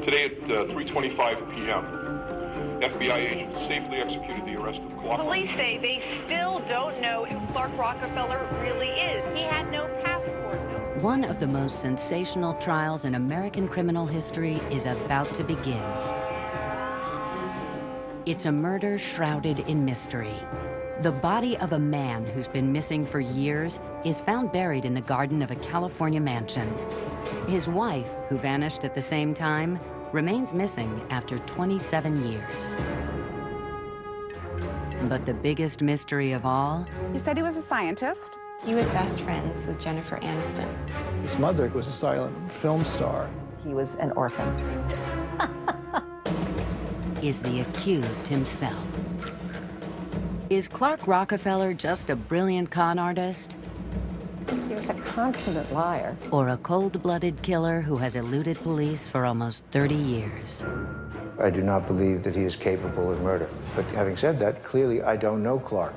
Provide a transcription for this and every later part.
Today at 3:25 p.m., FBI agents safely executed the arrest of Clark. Police say they still don't know who Clark Rockefeller really is. He had no passport. One of the most sensational trials in American criminal history is about to begin. It's a murder shrouded in mystery. The body of a man who's been missing for years is found buried in the garden of a California mansion. His wife, who vanished at the same time, remains missing after 27 years. But the biggest mystery of all? He said he was a scientist. He was best friends with Jennifer Aniston. His mother was a silent film star. He was an orphan. Is the accused himself. Is Clark Rockefeller just a brilliant con artist? He was a consummate liar. Or a cold-blooded killer who has eluded police for almost 30 years? I do not believe that he is capable of murder. But having said that, clearly I don't know Clark.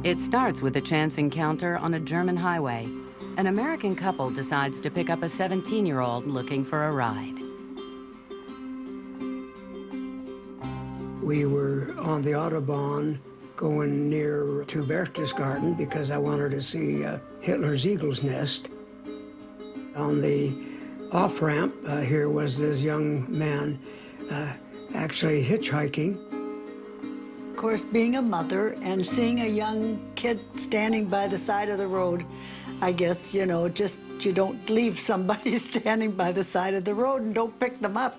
It starts with a chance encounter on a German highway. An American couple decides to pick up a 17-year-old looking for a ride. We were on the Autobahn going near to Berchtesgaden because I wanted to see Hitler's eagle's nest. On the off-ramp here was this young man actually hitchhiking. Of course, being a mother and seeing a young kid standing by the side of the road, I guess, you know, just you don't leave somebody standing by the side of the road and don't pick them up.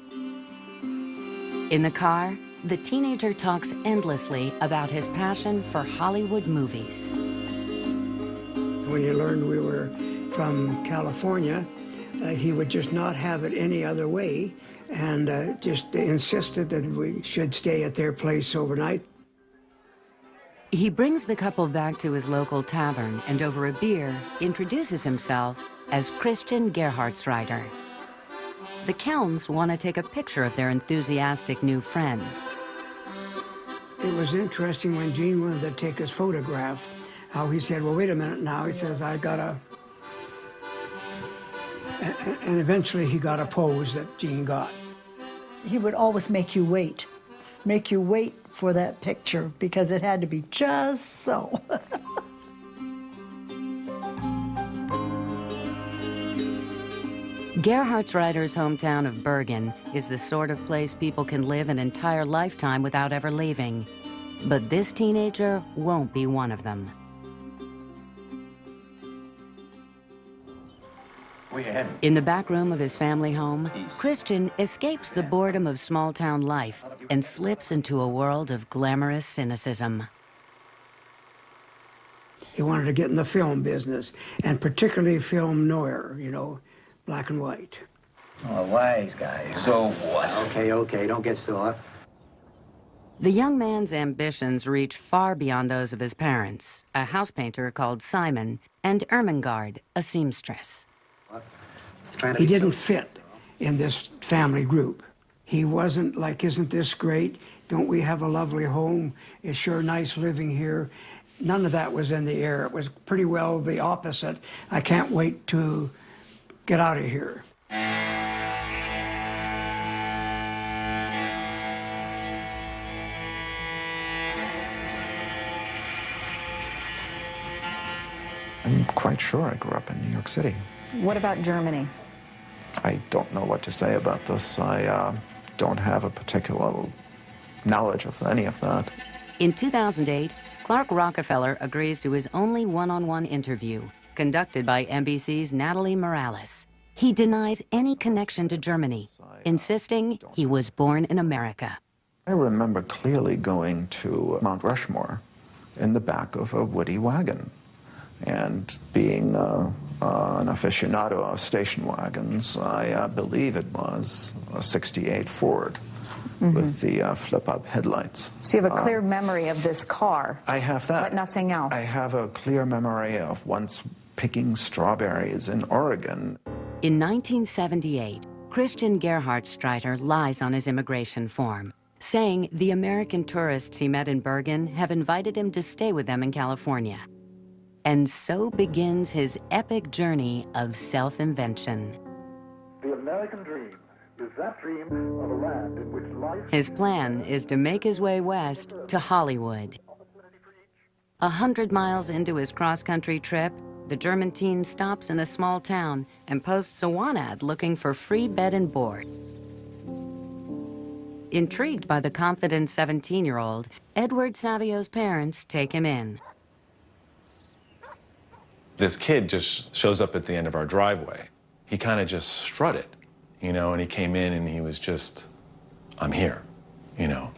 In the car, the teenager talks endlessly about his passion for Hollywood movies. When he learned we were from California, he would just not have it any other way and just insisted that we should stay at their place overnight. He brings the couple back to his local tavern and over a beer introduces himself as Christian Gerhardsreiter. The Kelms want to take a picture of their enthusiastic new friend. It was interesting when Gene wanted to take his photograph, how he said, well, wait a minute now. He says, I gotta... And eventually he got a pose that Gene got. He would always make you wait for that picture because it had to be just so. Gerhardsreiter's hometown of Bergen is the sort of place people can live an entire lifetime without ever leaving. But this teenager won't be one of them. In the back room of his family home, Christian escapes the boredom of small-town life and slips into a world of glamorous cynicism. He wanted to get in the film business, and particularly film noir, you know, black and white. Oh, wise guy. So what? Okay, don't get sore. The young man's ambitions reach far beyond those of his parents, a house painter called Simon, and Ermengarde, a seamstress. He didn't fit in this family group. He wasn't like, isn't this great? Don't we have a lovely home? It's sure nice living here. None of that was in the air. It was pretty well the opposite. I can't wait to get out of here. I'm quite sure I grew up in New York City. What about Germany? I don't know what to say about this. I don't have a particular knowledge of any of that. In 2008, Clark Rockefeller agrees to his only one-on-one interview, conducted by NBC's Natalie Morales. He denies any connection to Germany, insisting he was born in America. I remember clearly going to Mount Rushmore in the back of a Woody wagon and being an aficionado of station wagons. I believe it was a '68 Ford with the flip-up headlights. So you have a clear memory of this car? I have that. But nothing else? I have a clear memory of once picking strawberries in Oregon. In 1978, Christian Gerhardsreiter lies on his immigration form. saying the American tourists he met in Bergen have invited him to stay with them in California. And so begins his epic journey of self-invention. The American dream is that dream of a land in which life... His plan is to make his way west to Hollywood. 100 miles into his cross-country trip, the German teen stops in a small town and posts a want ad looking for free bed and board. Intrigued by the confident 17-year-old, Edward Savio's parents take him in. This kid just shows up at the end of our driveway. He kind of just strutted, you know, and he came in and he was just, I'm here, you know,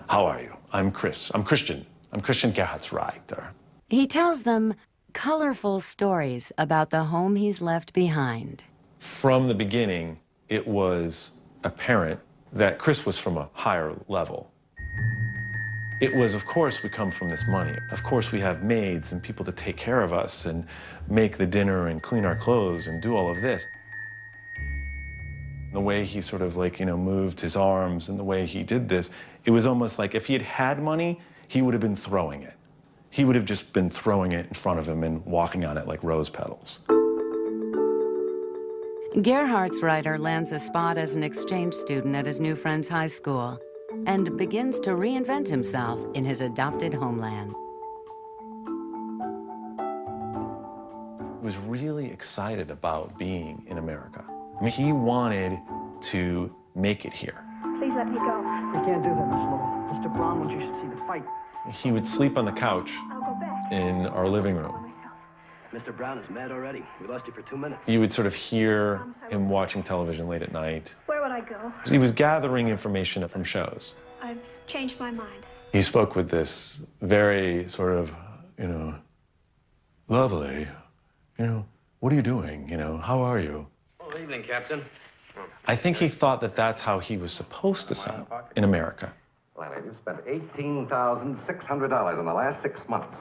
how are you? I'm Chris. I'm Christian Gerhardsreiter. He tells them colorful stories about the home he's left behind. From the beginning, it was apparent that Chris was from a higher level. It was, of course, we come from this money. Of course, we have maids and people to take care of us and make the dinner and clean our clothes and do all of this. The way he sort of like, moved his arms and the way he did this, it was almost like if he had had money, he would have been throwing it. He would have just been throwing it in front of him and walking on it like rose petals. Gerhardsreiter lands a spot as an exchange student at his new friend's high school and begins to reinvent himself in his adopted homeland. He was really excited about being in America. I mean, he wanted to make it here. Please let me go. You can't do that, Miss Lowell. Mr. Brown wants you should see the fight. He would sleep on the couch in our living room. Mr. Brown is mad already. We lost you for 2 minutes. You would sort of hear him watching television late at night. Where would I go? He was gathering information from shows. I've changed my mind. He spoke with this very sort of, lovely, what are you doing? How are you? Good evening, Captain. I think he thought that that's how he was supposed to sound in America. Lanny, you spent $18,600 in the last 6 months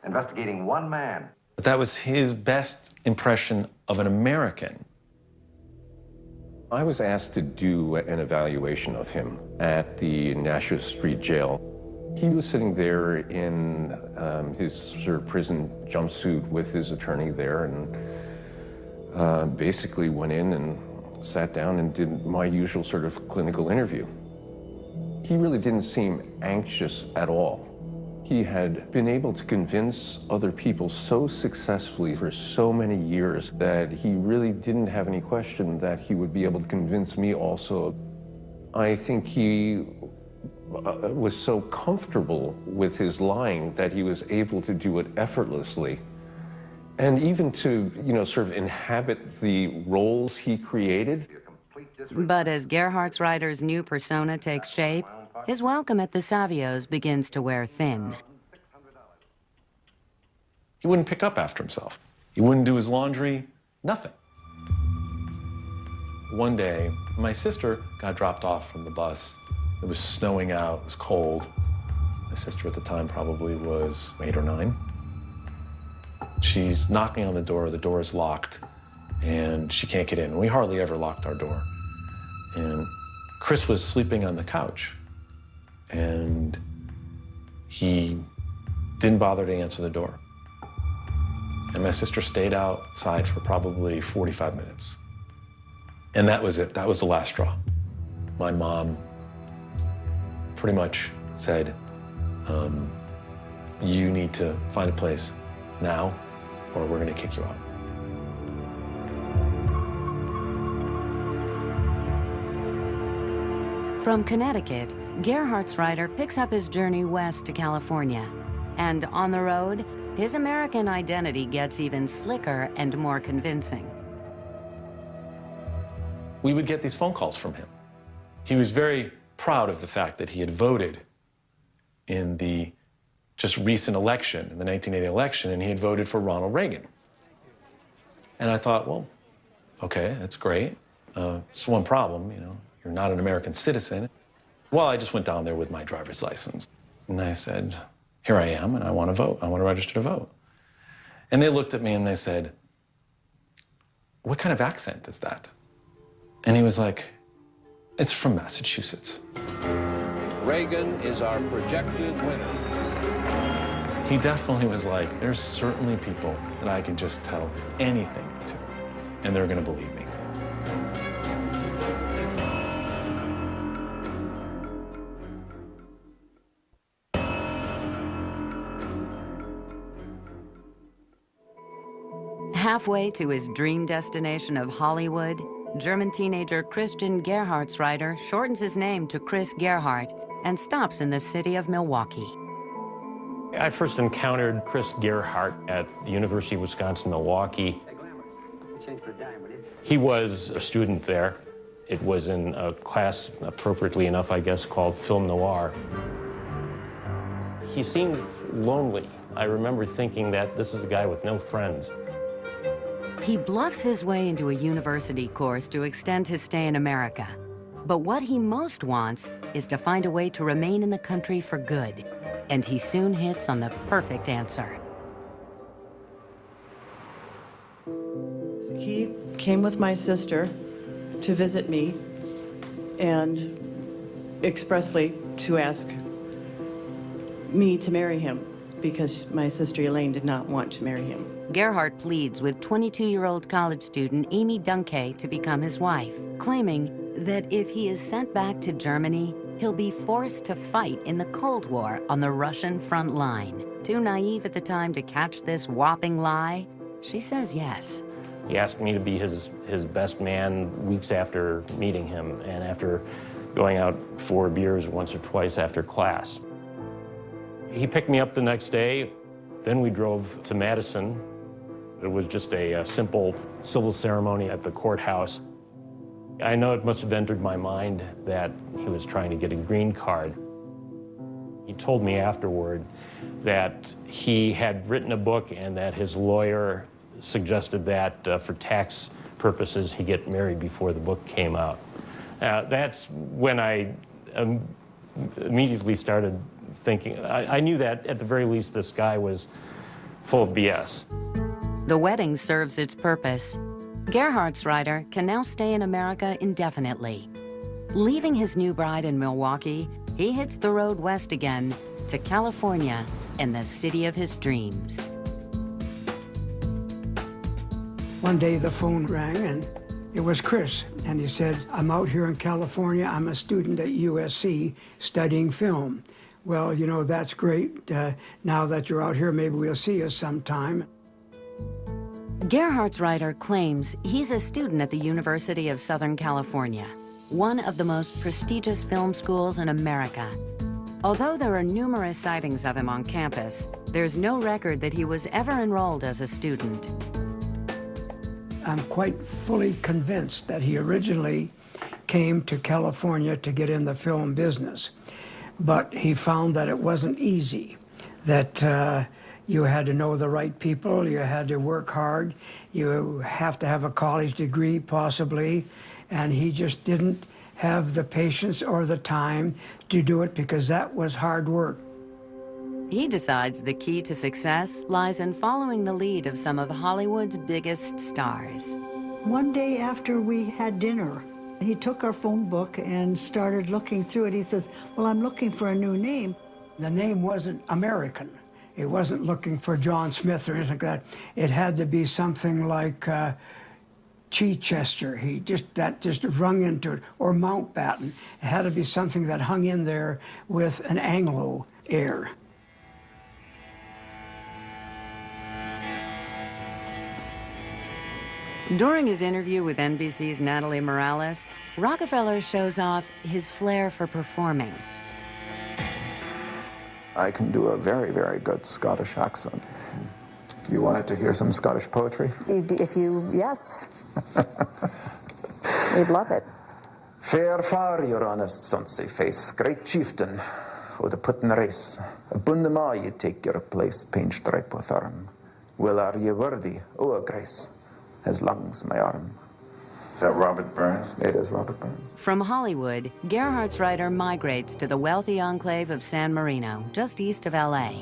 investigating one man. But that was his best impression of an American. I was asked to do an evaluation of him at the Nashua Street Jail. He was sitting there in his sort of prison jumpsuit with his attorney there and basically went in and sat down and did my usual sort of clinical interview. He really didn't seem anxious at all. He had been able to convince other people so successfully for so many years that he really didn't have any question that he would be able to convince me also. I think he was so comfortable with his lying that he was able to do it effortlessly. And even to, sort of inhabit the roles he created. But as Gerhardsreiter's new persona takes shape, his welcome at the Savios begins to wear thin. He wouldn't pick up after himself. He wouldn't do his laundry, nothing. One day, my sister got dropped off from the bus. It was snowing out, it was cold. My sister at the time probably was 8 or 9. She's knocking on the door is locked, and she can't get in. We hardly ever locked our door. And Chris was sleeping on the couch, and he didn't bother to answer the door. And my sister stayed outside for probably 45 minutes. And that was it. That was the last straw. My mom pretty much said, you need to find a place now, or we're going to kick you out. From Connecticut, Gerhardsreiter picks up his journey west to California. And on the road, his American identity gets even slicker and more convincing. We would get these phone calls from him. He was very proud of the fact that he had voted in the just recent election, in the 1980 election, and he had voted for Ronald Reagan. And I thought, well, okay, that's great. It's one problem, you're not an American citizen. Well, I just went down there with my driver's license. And I said, here I am, and I want to vote. I want to register to vote. And they looked at me and they said, what kind of accent is that? And he was like, It's from Massachusetts. Reagan is our projected winner. He definitely was like, there's certainly people that I can just tell anything to, and they're going to believe me. Halfway to his dream destination of Hollywood, German teenager Christian Gerhardsreiter shortens his name to Chris Gerhardt and stops in the city of Milwaukee. I first encountered Chris Gerhardt at the University of Wisconsin-Milwaukee. He was a student there. It was in a class, appropriately enough, I guess, called Film Noir. He seemed lonely. I remember thinking that this is a guy with no friends. He bluffs his way into a university course to extend his stay in America. But what he most wants is to find a way to remain in the country for good. And he soon hits on the perfect answer. He came with my sister to visit me and expressly to ask me to marry him because my sister Elaine did not want to marry him. Gerhardt pleads with 22-year-old college student Amy Dunke to become his wife, claiming that if he is sent back to Germany, he'll be forced to fight in the Cold War on the Russian front line. Too naive at the time to catch this whopping lie, she says yes. He asked me to be his best man weeks after meeting him and after going out for beers once or twice after class. He picked me up the next day. Then we drove to Madison. It was just a simple civil ceremony at the courthouse. I know it must have entered my mind that he was trying to get a green card. He told me afterward that he had written a book and that his lawyer suggested that for tax purposes he get married before the book came out. That's when I immediately started thinking, I knew that at the very least this guy was full of BS. The wedding serves its purpose. Gerhardsreiter can now stay in America indefinitely. Leaving his new bride in Milwaukee, he hits the road west again to California and the city of his dreams. One day the phone rang and it was Chris, and he said, I'm out here in California. I'm a student at USC studying film. Well, you know, that's great. Now that you're out here, maybe we'll see you sometime. Gerhardsreiter claims he's a student at the University of Southern California, one of the most prestigious film schools in America. Although there are numerous sightings of him on campus, there's no record that he was ever enrolled as a student. I'm quite fully convinced that he originally came to California to get in the film business. But he found that it wasn't easy, that you had to know the right people, you had to work hard, you have to have a college degree possibly, and he just didn't have the patience or the time to do it because that was hard work. He decides the key to success lies in following the lead of some of Hollywood's biggest stars. One day after we had dinner, he took our phone book and started looking through it. He says, well, I'm looking for a new name. The name wasn't American. It wasn't looking for John Smith or anything like that. It had to be something like Chichester. That just rung into it, or Mountbatten. It had to be something that hung in there with an Anglo air. During his interview with NBC's Natalie Morales, Rockefeller shows off his flair for performing. I can do a very, very good Scottish accent. You wanted to hear some Scottish poetry? Yes. We'd love it. Fair far, your honest sonsy face, great chieftain, o' the puddin' race. A bundama ye take your place, paint stripe with arm. Well are ye worthy, o' a grace, as long's my arm. Is that Robert Burns? It is Robert Burns. From Hollywood, Gerhardsreiter migrates to the wealthy enclave of San Marino, just east of LA.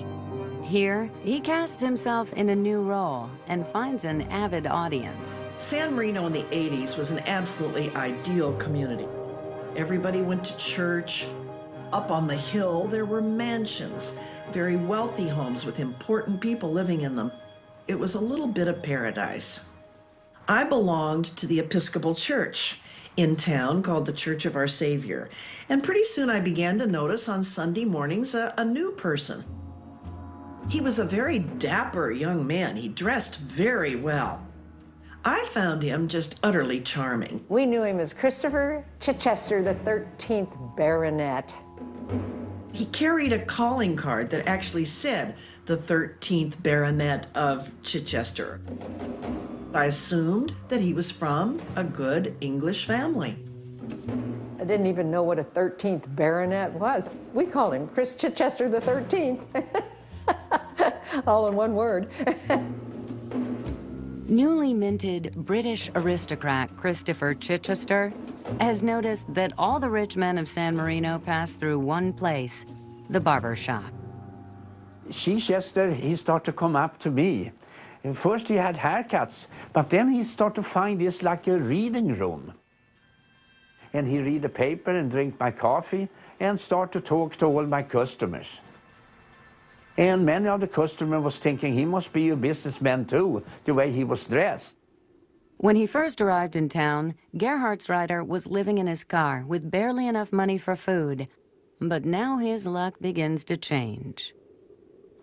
Here, he casts himself in a new role and finds an avid audience. San Marino in the 80s was an absolutely ideal community. Everybody went to church. Up on the hill, there were mansions, very wealthy homes with important people living in them. It was a little bit of paradise. I belonged to the Episcopal Church in town called the Church of Our Savior. And pretty soon I began to notice on Sunday mornings a new person. He was a very dapper young man. He dressed very well. I found him just utterly charming. We knew him as Christopher Chichester, the 13th Baronet. He carried a calling card that actually said the 13th Baronet of Chichester. I assumed that he was from a good English family. I didn't even know what a 13th Baronet was. We called him Chris Chichester the 13th. All in one word. Newly minted British aristocrat Christopher Chichester has noticed that all the rich men of San Marino pass through one place, the barber shop. Chichester, he started to come up to me. And first he had haircuts, but then he started to find this like a reading room. And he read the paper and drink my coffee and start to talk to all my customers. And many of the customers was thinking he must be a businessman too, the way he was dressed. When he first arrived in town, Gerhardsreiter was living in his car with barely enough money for food. But now his luck begins to change.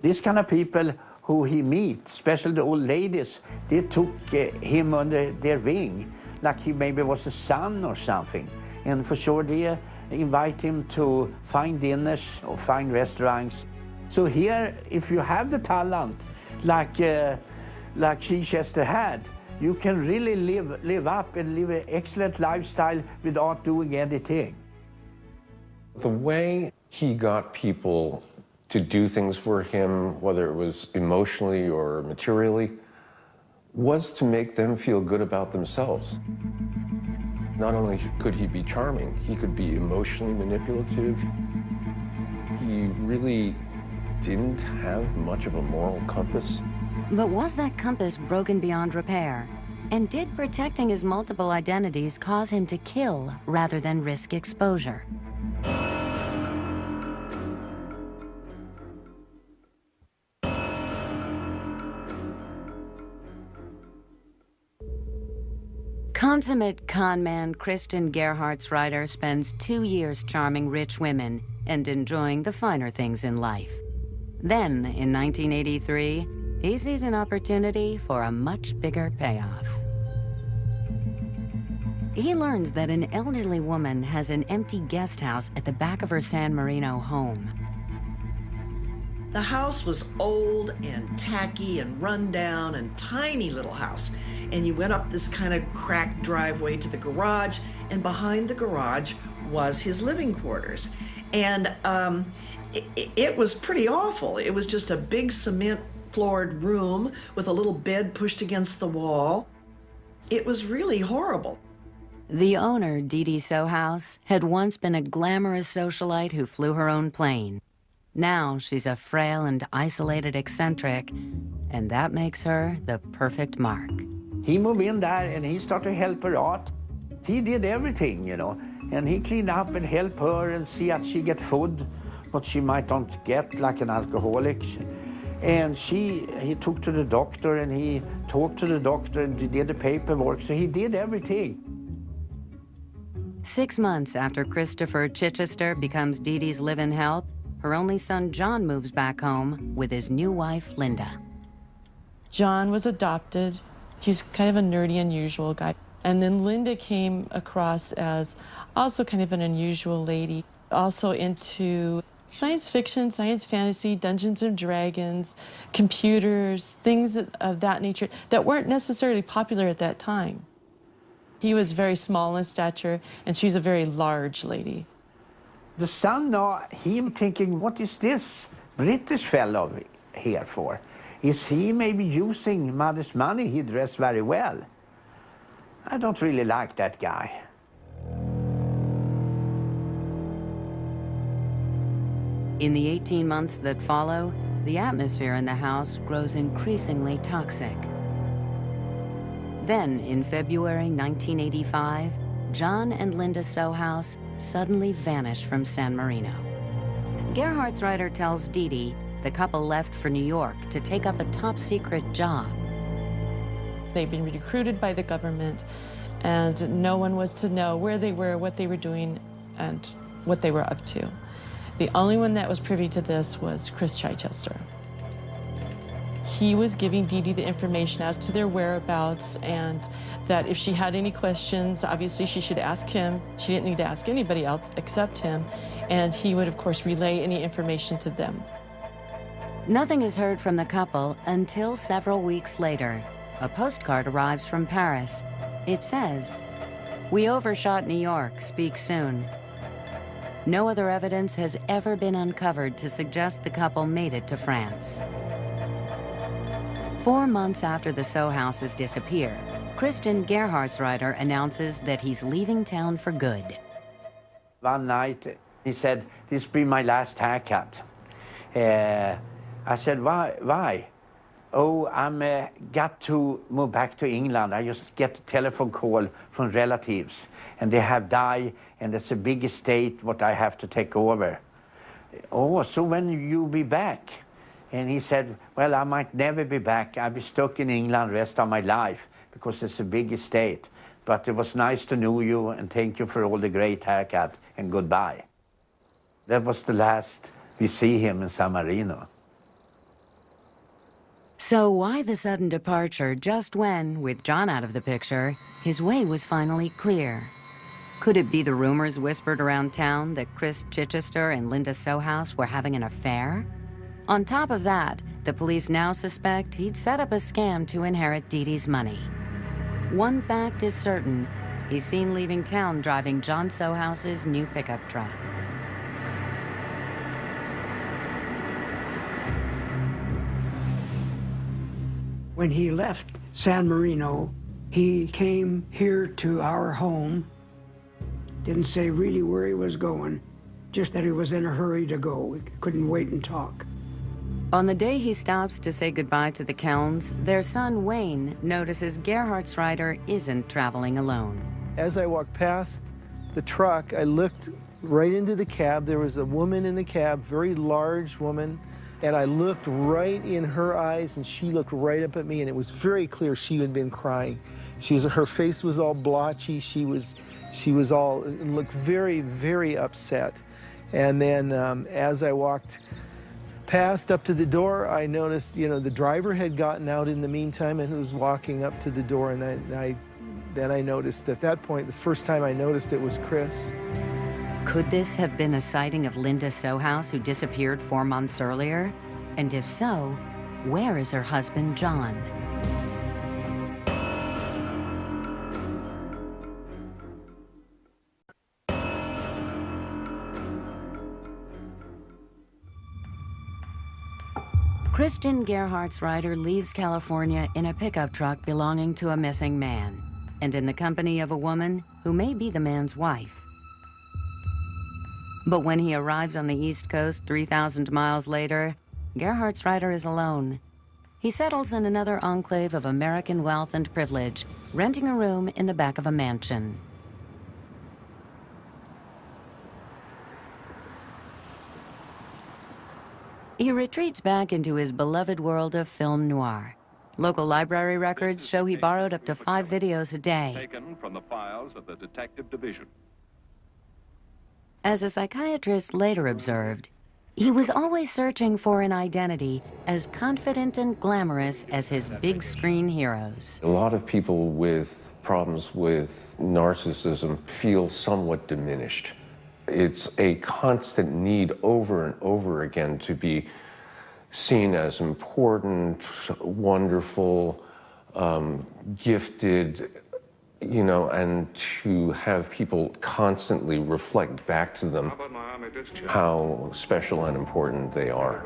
These kind of people who he meet, especially the old ladies, they took him under their wing, like he maybe was a son or something. And for sure they invite him to fine dinners or fine restaurants. So here, if you have the talent like Chichester had, you can really live up and live an excellent lifestyle without doing anything. The way he got people to do things for him, whether it was emotionally or materially, was to make them feel good about themselves. Not only could he be charming, he could be emotionally manipulative. He really didn't have much of a moral compass. But was that compass broken beyond repair? And did protecting his multiple identities cause him to kill rather than risk exposure? Consummate conman Christian Gerhardsreiter spends 2 years charming rich women and enjoying the finer things in life. Then, in 1983, he sees an opportunity for a much bigger payoff. He learns that an elderly woman has an empty guest house at the back of her San Marino home. The house was old and tacky and run down and tiny little house. And you went up this kind of cracked driveway to the garage, and behind the garage was his living quarters. And it was pretty awful. It was just a big cement-floored room with a little bed pushed against the wall. It was really horrible. The owner, Dee Dee Sohaus, had once been a glamorous socialite who flew her own plane. Now she's a frail and isolated eccentric, and that makes her the perfect mark. He moved in there and he started to help her out. He did everything, you know, and he cleaned up and helped her and see that she get food, what she might not get, like an alcoholic. And he took to the doctor and he talked to the doctor and he did the paperwork, so he did everything. 6 months after Christopher Chichester becomes Dee Dee's live-in help, her only son John moves back home with his new wife, Linda. John was adopted. He's kind of a nerdy, unusual guy. And then Linda came across as also kind of an unusual lady, also into science fiction, science fantasy, Dungeons and Dragons, computers, things of that nature that weren't necessarily popular at that time. He was very small in stature, and she's a very large lady. The son now, him thinking, what is this British fellow here for? Is he maybe using mother's money? He dressed very well. I don't really like that guy. In the 18 months that follow, the atmosphere in the house grows increasingly toxic. Then, in February 1985, John and Linda Sohaus suddenly vanish from San Marino. Gerhardt's writer tells Dee Dee the couple left for New York to take up a top-secret job. They'd been recruited by the government, and no one was to know where they were, what they were doing, and what they were up to. The only one that was privy to this was Chris Chichester. He was giving Dee Dee the information as to their whereabouts, and that if she had any questions, obviously she should ask him. She didn't need to ask anybody else except him, and he would, of course, relay any information to them. Nothing is heard from the couple until several weeks later. A postcard arrives from Paris. It says, "We overshot New York, speak soon." No other evidence has ever been uncovered to suggest the couple made it to France. 4 months after the Sow houses disappear, Christian Gerhardtsreiter announces that he's leaving town for good. One night, he said, "This will be my last haircut." I said, why? "Oh, I'm got to move back to England. I just get a telephone call from relatives, and they have died, and it's a big estate what I have to take over." "Oh, so when you be back?" And he said, "Well, I might never be back. I'll be stuck in England the rest of my life because it's a big estate. But it was nice to know you, and thank you for all the great haircut, and goodbye." That was the last we see him in San Marino. So why the sudden departure just when, with John out of the picture, his way was finally clear? Could it be the rumors whispered around town that Chris Chichester and Linda Sow were having an affair? On top of that, the police now suspect he'd set up a scam to inherit Dee Dee's money. One fact is certain, he's seen leaving town driving John Sowhouse's new pickup truck. When he left San Marino, he came here to our home. Didn't say really where he was going, just that he was in a hurry to go. We couldn't wait and talk. On the day he stops to say goodbye to the Kelns, their son Wayne notices Gerhardtsreiter isn't traveling alone. As I walked past the truck, I looked right into the cab. There was a woman in the cab, very large woman, and I looked right in her eyes, and she looked right up at me, and it was very clear she had been crying. Her face was all blotchy. She was all, looked very, very upset. And then as I walked past up to the door, I noticed, the driver had gotten out in the meantime and was walking up to the door, and then I noticed at that point, the first time I noticed it was Chris. Could this have been a sighting of Linda Sowhouse, who disappeared 4 months earlier? And if so, where is her husband, John? Christian Gerhardtsreiter leaves California in a pickup truck belonging to a missing man, and in the company of a woman who may be the man's wife. But when he arrives on the East Coast 3,000 miles later, Gerhardtsreiter is alone. He settles in another enclave of American wealth and privilege, renting a room in the back of a mansion. He retreats back into his beloved world of film noir. Local library records show he borrowed up to 5 videos a day. Taken from the files of the detective division. As a psychiatrist later observed, he was always searching for an identity as confident and glamorous as his big screen heroes. A lot of people with problems with narcissism feel somewhat diminished. It's a constant need over and over again to be seen as important, wonderful, gifted, and to have people constantly reflect back to them how special and important they are.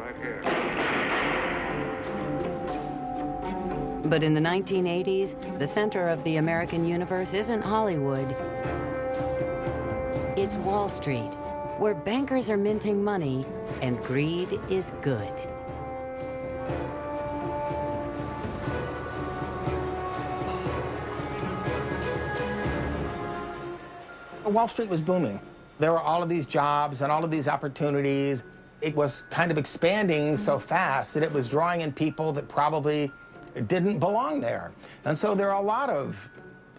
But in the 1980s, the center of the American universe isn't Hollywood. It's Wall Street, where bankers are minting money and greed is good. Wall Street was booming. There were all of these jobs and all of these opportunities. It was kind of expanding so fast that it was drawing in people that probably didn't belong there. And so there are a lot of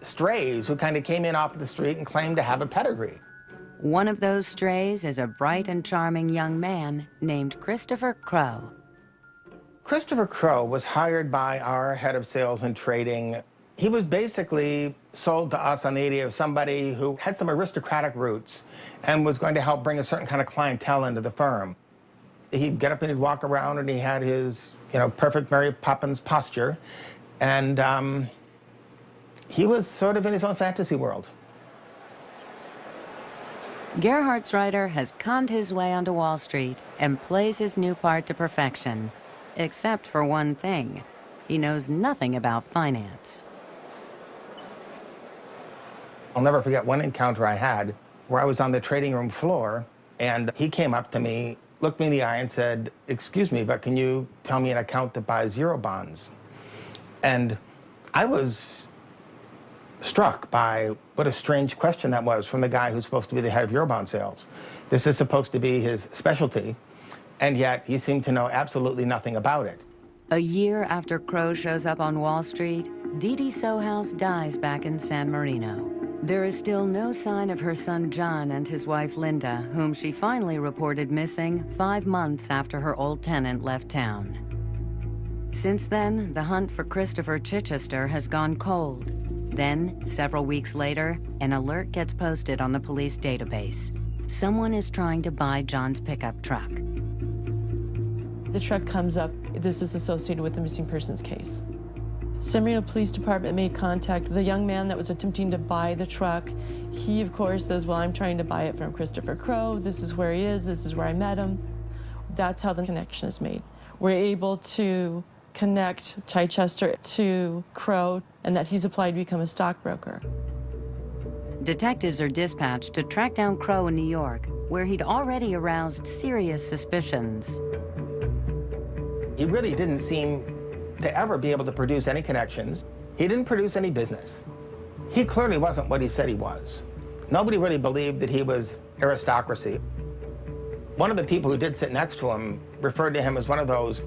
strays who kind of came in off the street and claimed to have a pedigree. One of those strays is a bright and charming young man named Christopher Crow. Christopher Crow was hired by our head of sales and trading. He was basically sold to us on the idea of somebody who had some aristocratic roots and was going to help bring a certain kind of clientele into the firm. He'd get up and he'd walk around and he had his, perfect Mary Poppins posture. And he was sort of in his own fantasy world. Gerhardt's writer has conned his way onto Wall Street and plays his new part to perfection. Except for one thing. He knows nothing about finance. I'll never forget one encounter I had where I was on the trading room floor and he came up to me, looked me in the eye and said, "Excuse me, but can you tell me an account that buys Euro bonds?" And I was struck by what a strange question that was from the guy who's supposed to be the head of Eurobond sales. This is supposed to be his specialty, and yet he seemed to know absolutely nothing about it. A year after Crow shows up on Wall Street, Dee Dee Sohaus dies back in San Marino. There is still no sign of her son John and his wife Linda, whom she finally reported missing 5 months after her old tenant left town. Since then, the hunt for Christopher Chichester has gone cold. Then, several weeks later, an alert gets posted on the police database. Someone is trying to buy John's pickup truck. The truck comes up. This is associated with the missing persons case. San Marino Police Department made contact with the young man that was attempting to buy the truck. He, of course, says, "Well, I'm trying to buy it from Christopher Crow. This is where he is. This is where I met him." That's how the connection is made. We're able to connect Chichester to Crow and that he's applied to become a stockbroker. Detectives are dispatched to track down Crow in New York, where he'd already aroused serious suspicions. He really didn't seem to ever be able to produce any connections. He didn't produce any business. He clearly wasn't what he said he was. Nobody really believed that he was aristocracy. One of the people who did sit next to him referred to him as one of those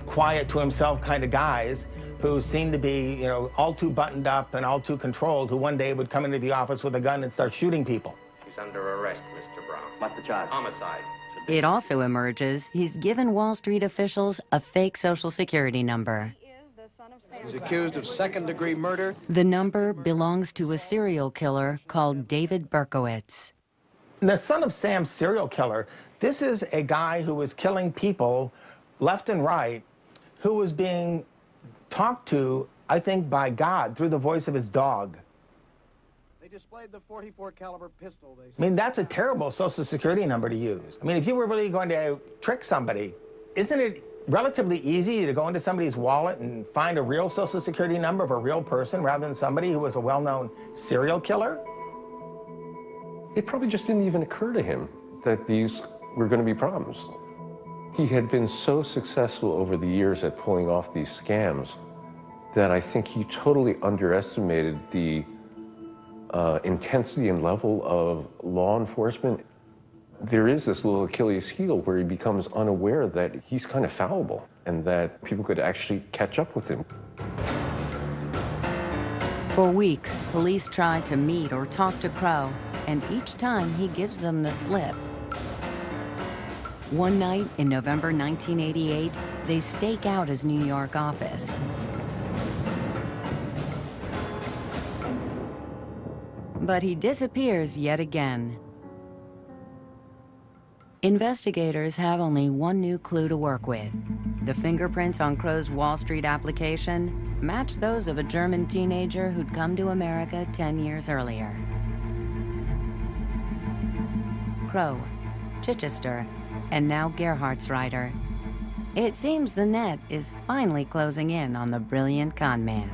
quiet to himself kind of guys who seemed to be, all too buttoned up and all too controlled, who one day would come into the office with a gun and start shooting people. He's under arrest, Mr. Brown. What's the charge? Homicide. It also emerges he's given Wall Street officials a fake Social Security number. He's accused of second-degree murder. The number belongs to a serial killer called David Berkowitz. The son of Sam serial killer, this is a guy who was killing people left and right, who was being talked to, I think, by God through the voice of his dog. They displayed the .44 caliber pistol. I mean, that's a terrible Social Security number to use. I mean, if you were really going to trick somebody, isn't it relatively easy to go into somebody's wallet and find a real Social Security number of a real person rather than somebody who was a well-known serial killer? It probably just didn't even occur to him that these were going to be problems. He had been so successful over the years at pulling off these scams that I think he totally underestimated the intensity and level of law enforcement. There is this little Achilles heel where he becomes unaware that he's kind of fallible and that people could actually catch up with him. For weeks, police try to meet or talk to Crow, and each time he gives them the slip. One night in November 1988, they stake out his New York office. But he disappears yet again. Investigators have only one new clue to work with. The fingerprints on Crow's Wall Street application match those of a German teenager who'd come to America 10 years earlier. Crow, Chichester, and now Gerhardt's writer. It seems the net is finally closing in on the brilliant con man.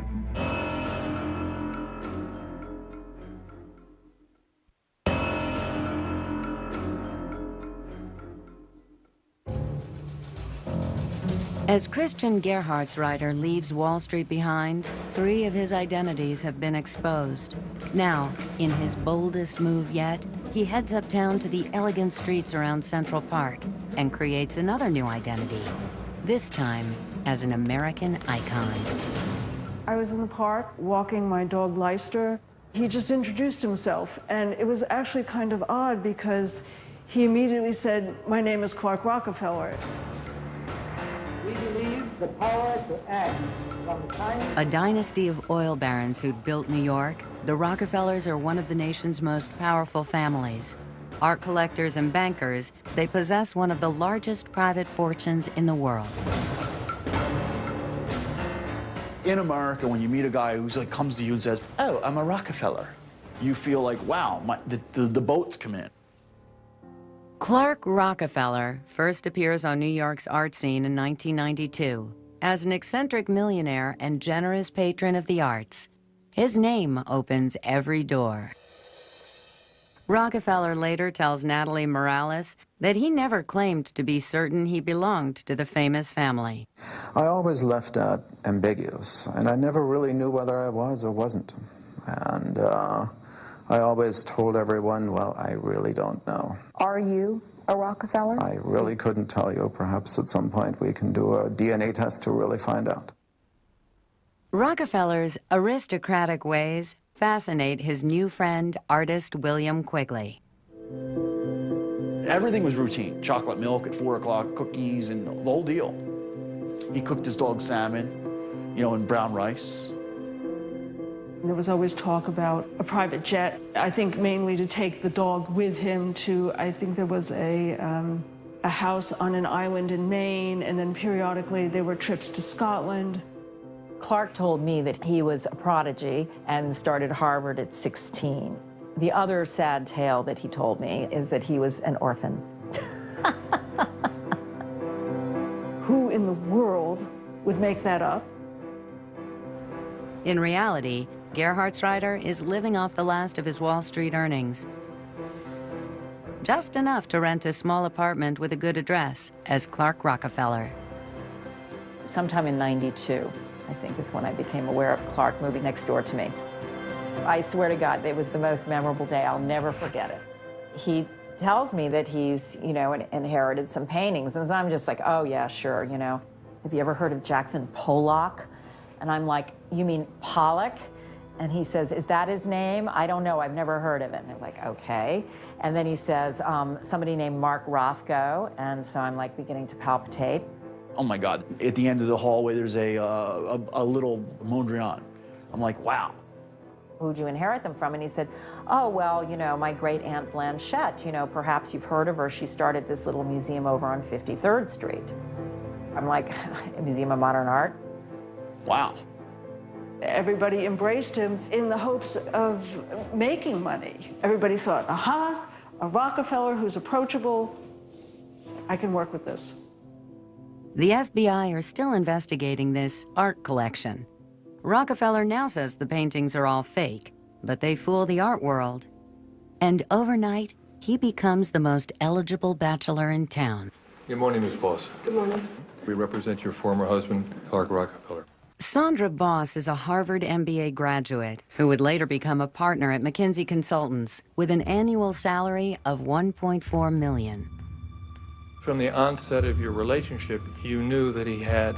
As Christian Gerhardt's writer leaves Wall Street behind, 3 of his identities have been exposed. Now, in his boldest move yet, he heads uptown to the elegant streets around Central Park and creates another new identity, this time as an American icon. I was in the park walking my dog Leicester. He just introduced himself, and it was actually kind of odd because he immediately said, "My name is Clark Rockefeller." We believe the power to act from the time... A dynasty of oil barons who'd built New York, the Rockefellers are one of the nation's most powerful families. Art collectors and bankers, they possess one of the largest private fortunes in the world. In America, when you meet a guy who's like comes to you and says, "Oh, I'm a Rockefeller," you feel like, wow, the boats come in. Clark Rockefeller first appears on New York's art scene in 1992 as an eccentric millionaire and generous patron of the arts. His name opens every door. Rockefeller later tells Natalie Morales that he never claimed to be certain he belonged to the famous family. I always left that ambiguous, and I never really knew whether I was or wasn't. And I always told everyone, well, I really don't know. Are you a Rockefeller? I really couldn't tell you. Perhaps at some point we can do a DNA test to really find out. Rockefeller's aristocratic ways fascinate his new friend, artist William Quigley. Everything was routine. Chocolate milk at 4 o'clock, cookies, and the whole deal. He cooked his dog salmon, you know, and brown rice. There was always talk about a private jet, I think mainly to take the dog with him to, I think there was a house on an island in Maine, and then periodically there were trips to Scotland. Clark told me that he was a prodigy and started Harvard at 16. The other sad tale that he told me is that he was an orphan. Who in the world would make that up? In reality, Gerhardt's writer is living off the last of his Wall Street earnings. Just enough to rent a small apartment with a good address as Clark Rockefeller. Sometime in '92, I think, is when I became aware of Clark moving next door to me. I swear to God, it was the most memorable day. I'll never forget it. He tells me that he's, you know, inherited some paintings, and so I'm just like, oh yeah, sure, you know. Have you ever heard of Jackson Pollock? And I'm like, you mean Pollock? And he says, is that his name? I don't know, I've never heard of it. And I'm like, okay. And then he says, somebody named Mark Rothko, and so I'm like beginning to palpitate. Oh my God, at the end of the hallway, there's a little Mondrian. I'm like, wow. Who'd you inherit them from? And he said, oh, well, you know, my great aunt Blanchette, you know, perhaps you've heard of her. She started this little museum over on 53rd Street. I'm like, a museum of modern art? Wow. Everybody embraced him in the hopes of making money. Everybody thought, aha, a Rockefeller who's approachable, I can work with this. The FBI are still investigating this art collection. Rockefeller now says the paintings are all fake, but they fool the art world. And overnight, he becomes the most eligible bachelor in town. Good morning, Ms. Boss. Good morning. We represent your former husband, Clark Rockefeller. Sandra Boss is a Harvard MBA graduate who would later become a partner at McKinsey Consultants with an annual salary of $1.4 million. From the onset of your relationship, you knew that he had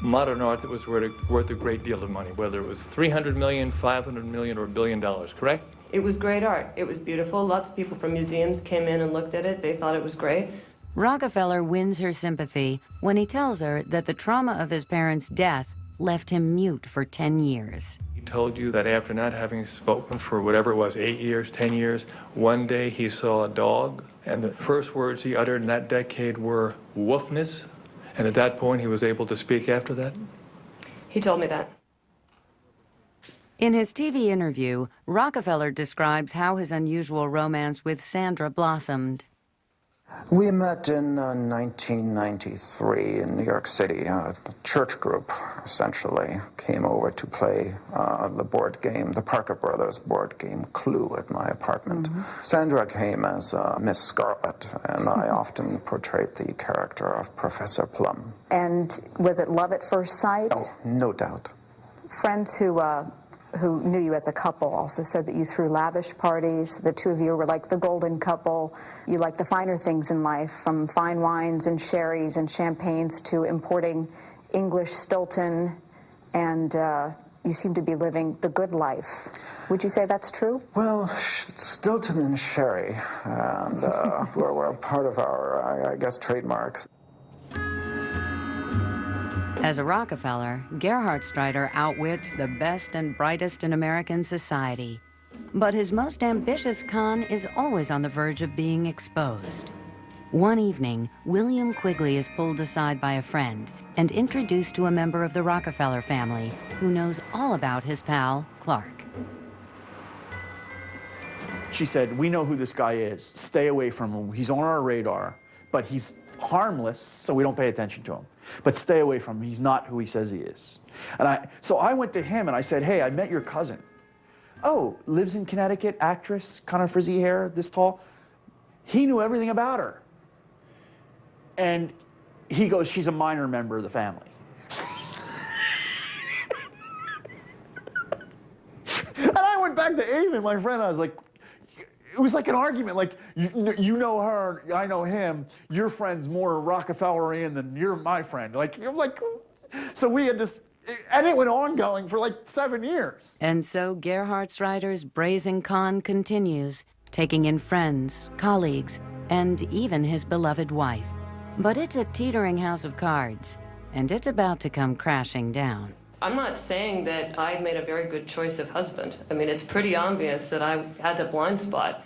modern art that was worth a great deal of money, whether it was $300 million, $500 million, or $1 billion, correct? It was great art. It was beautiful. Lots of people from museums came in and looked at it. They thought it was great. Rockefeller wins her sympathy when he tells her that the trauma of his parents' death left him mute for 10 years. He told you that after not having spoken for whatever it was, 8 years, 10 years, one day he saw a dog, and the first words he uttered in that decade were woofness, and at that point he was able to speak after that? He told me that. In his TV interview, Rockefeller describes how his unusual romance with Sandra blossomed. We met in 1993 in New York City. A church group, essentially, came over to play the board game, the Parker Brothers board game, Clue, at my apartment. Sandra came as Miss Scarlet, and I often portrayed the character of Professor And was it love at first sight? Oh, no doubt. Friends who who knew you as a couple also said that you threw lavish parties. The two of you were like the golden couple. You liked the finer things in life, from fine wines and sherries and champagnes to importing English Stilton, and you seem to be living the good life. Would you say that's true? Well, Stilton and sherry, and were part of our, I guess, trademarks. As a Rockefeller, Gerhard Strider outwits the best and brightest in American society. But his most ambitious con is always on the verge of being exposed. One evening, William Quigley is pulled aside by a friend and introduced to a member of the Rockefeller family who knows all about his pal, Clark. She said, "We know who this guy is. Stay away from him. He's on our radar, but he's harmless, so we don't pay attention to him. But stay away from him. He's not who he says he is." And so I went to him and I said, "Hey, I met your cousin. Oh, lives in Connecticut, actress, kind of frizzy hair, this tall." He knew everything about her. And he goes, "She's a minor member of the family." And I went back to Amy, my friend, I was like, it was like an argument, like, you know her, I know him, your friend's more Rockefellerian than you're my friend. Like, so we had this, and it went ongoing for like 7 years. And so Gerhard Strider's brazen con continues, taking in friends, colleagues, and even his beloved wife. But it's a teetering house of cards, and it's about to come crashing down. I'm not saying that I made a very good choice of husband. I mean, it's pretty obvious that I had a blind spot.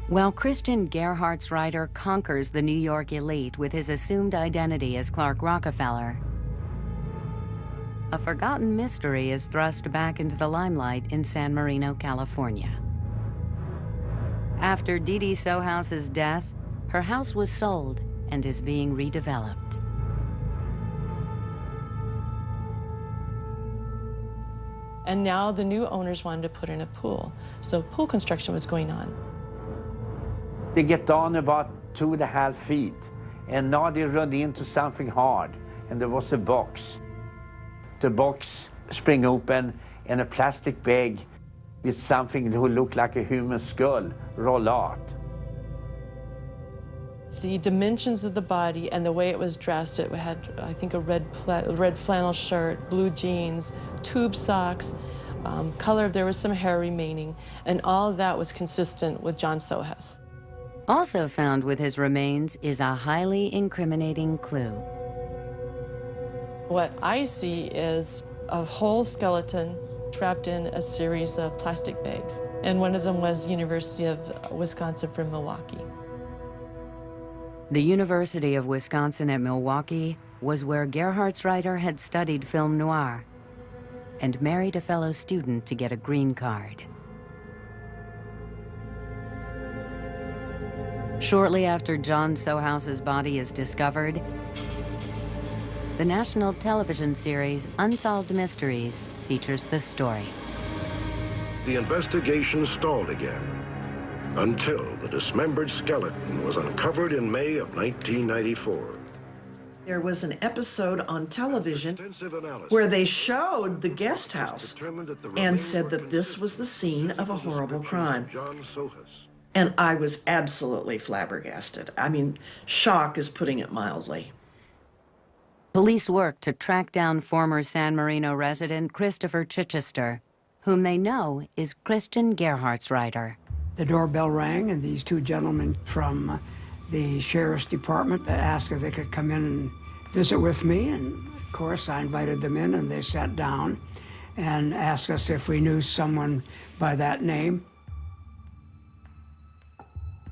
While Christian Gerhard Strider conquers the New York elite with his assumed identity as Clark Rockefeller, a forgotten mystery is thrust back into the limelight in San Marino, California. After Dee Dee Sohouse's death, her house was sold and is being redeveloped. And now the new owners wanted to put in a pool. So pool construction was going on. They get down about 2.5 feet, and now they run into something hard, and there was a box. The box spring open, and a plastic bag with something that looked like a human skull roll out. The dimensions of the body and the way it was dressed, it had, I think, a red flannel shirt, blue jeans, tube socks, color, there was some hair remaining, and all of that was consistent with John Sohouse. Also found with his remains is a highly incriminating clue. What I see is a whole skeleton trapped in a series of plastic bags, and one of them was University of Wisconsin from Milwaukee. The University of Wisconsin at Milwaukee was where Gerhard Strider had studied film noir and married a fellow student to get a green card. Shortly after John Sohouse's body is discovered, the national television series Unsolved Mysteries features this story. The investigation stalled again until the dismembered skeleton was uncovered in May of 1994. There was an episode on television where they showed the guest house and said that this was the scene of a horrible crime. And I was absolutely flabbergasted. I mean, shock is putting it mildly. Police work to track down former San Marino resident Christopher Chichester, whom they know is Christian Gerhard Strider. The doorbell rang, and these two gentlemen from the sheriff's department asked if they could come in and visit with me, and of course I invited them in, and they sat down and asked us if we knew someone by that name.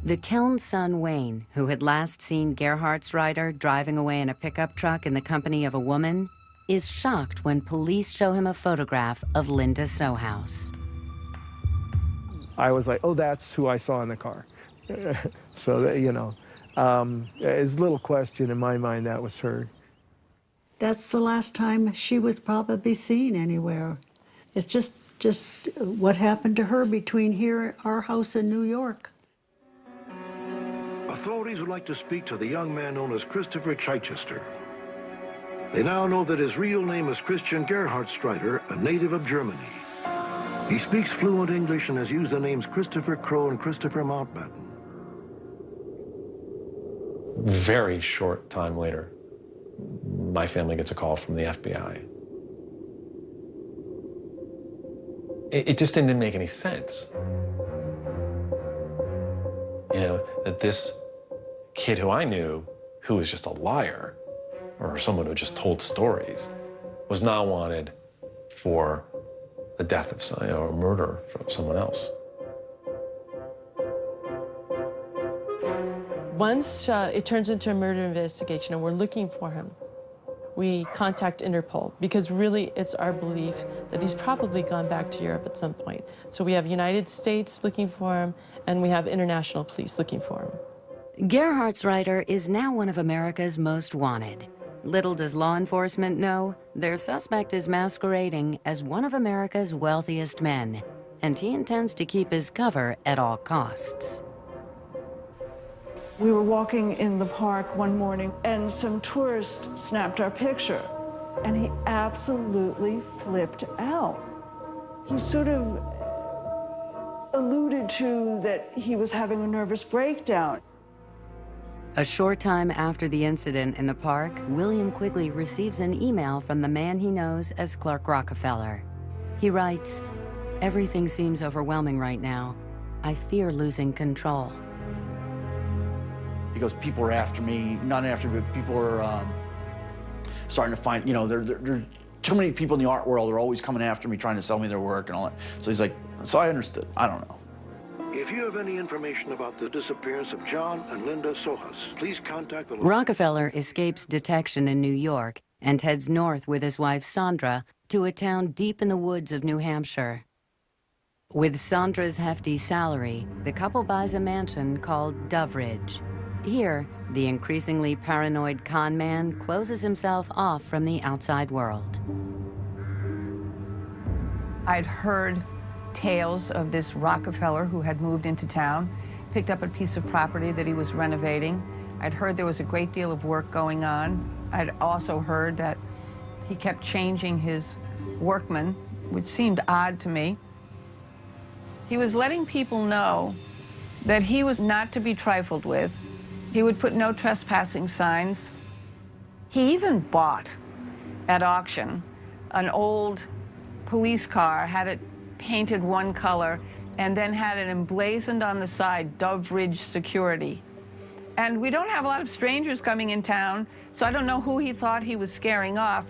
The Keln's son, Wayne, who had last seen Gerhard Strider driving away in a pickup truck in the company of a woman, is shocked when police show him a photograph of Linda Sohouse. I was like, oh, that's who I saw in the car. So, that, you know, there's little question in my mind that was her. That's the last time she was probably seen anywhere. It's just what happened to her between here, our house in New York. Authorities would like to speak to the young man known as Christopher Chichester. They now know that his real name is Christian Gerhard Strider, a native of Germany. He speaks fluent English and has used the names Christopher Crow and Christopher Mountbatten. Very short time later, my family gets a call from the FBI. It just didn't make any sense. You know, that this kid who I knew, who was just a liar, or someone who just told stories, was now wanted for the death of someone, or murder of someone else. Once it turns into a murder investigation and we're looking for him, we contact Interpol, because really it's our belief that he's probably gone back to Europe at some point. So we have United States looking for him, and we have international police looking for him. Gerhard Strider is now one of America's most wanted. Little does law enforcement know, their suspect is masquerading as one of America's wealthiest men, and he intends to keep his cover at all costs. We were walking in the park one morning, and some tourist snapped our picture, and he absolutely flipped out. He sort of alluded to that he was having a nervous breakdown. A short time after the incident in the park, William Quigley receives an email from the man he knows as Clark Rockefeller. He writes, "Everything seems overwhelming right now. I fear losing control." He goes, people are after me, not after me, but people are starting to find, you know, there are too many people in the art world are always coming after me, trying to sell me their work and all that. So he's like, so I understood, I don't know. If you have any information about the disappearance of John and Linda Sohas, please contact the... Rockefeller escapes detection in New York and heads north with his wife Sandra to a town deep in the woods of New Hampshire. With Sandra's hefty salary, the couple buys a mansion called Dove Ridge. Here, the increasingly paranoid con man closes himself off from the outside world. I'd heard tales of this Rockefeller who had moved into town, picked up a piece of property that he was renovating. I'd heard there was a great deal of work going on. I'd also heard that he kept changing his workmen, which seemed odd to me. He was letting people know that he was not to be trifled with. He would put no trespassing signs. He even bought, at auction, an old police car, had it painted one color, and then had it emblazoned on the side, Dove Ridge Security. And we don't have a lot of strangers coming in town, so I don't know who he thought he was scaring off.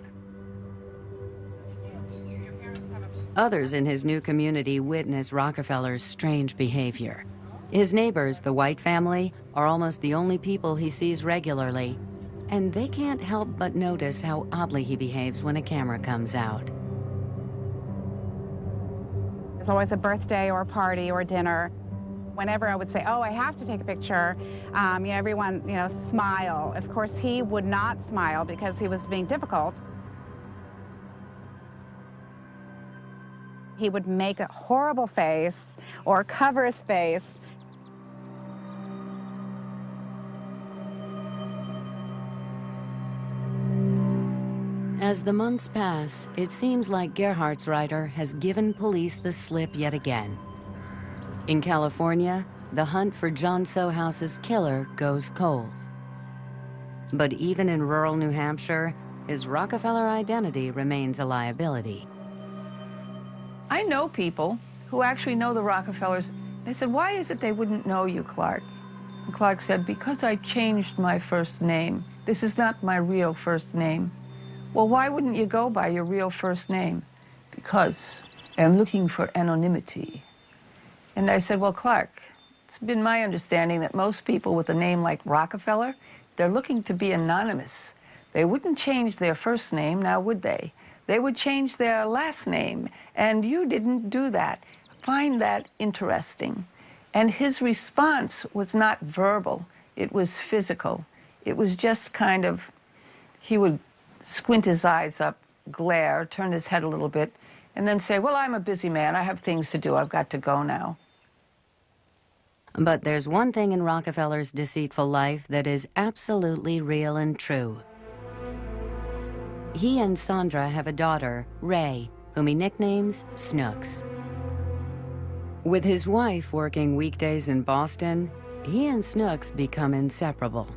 Others in his new community witness Rockefeller's strange behavior. His neighbors, the White family, are almost the only people he sees regularly, and they can't help but notice how oddly he behaves when a camera comes out. There's always a birthday or a party or a dinner. Whenever I would say, oh, I have to take a picture, everyone, smile. Of course, he would not smile because he was being difficult. He would make a horrible face or cover his face. As the months pass, it seems like Gerhard Strider has given police the slip yet again. In California, the hunt for John Sohas's killer goes cold. But even in rural New Hampshire, his Rockefeller identity remains a liability. I know people who actually know the Rockefellers. They said, why is it they wouldn't know you, Clark? And Clark said, because I changed my first name. This is not my real first name. Well, why wouldn't you go by your real first name? Because I'm looking for anonymity. And I said, well, Clark, it's been my understanding that most people with a name like Rockefeller, they're looking to be anonymous. They wouldn't change their first name, now would they? They would change their last name, and you didn't do that. Find that interesting. And his response was not verbal, it was physical. It was just kind of, he would squint his eyes up, glare, turn his head a little bit, and then say, well, I'm a busy man, I have things to do, I've got to go now. But there's one thing in Rockefeller's deceitful life that is absolutely real and true. He and Sandra have a daughter, Ray, whom he nicknames Snooks. With his wife working weekdays in Boston, he and Snooks become inseparable.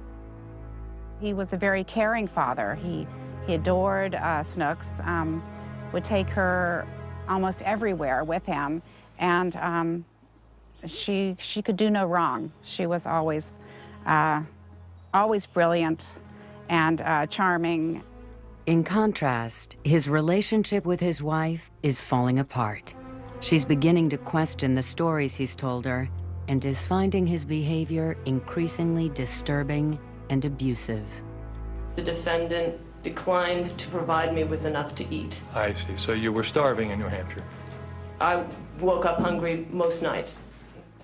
He was a very caring father. He adored Snooks, would take her almost everywhere with him, and she could do no wrong. She was always brilliant and charming. In contrast, his relationship with his wife is falling apart. She's beginning to question the stories he's told her and is finding his behavior increasingly disturbing and abusive. The defendant declined to provide me with enough to eat. I see. So you were starving in New Hampshire? I woke up hungry most nights.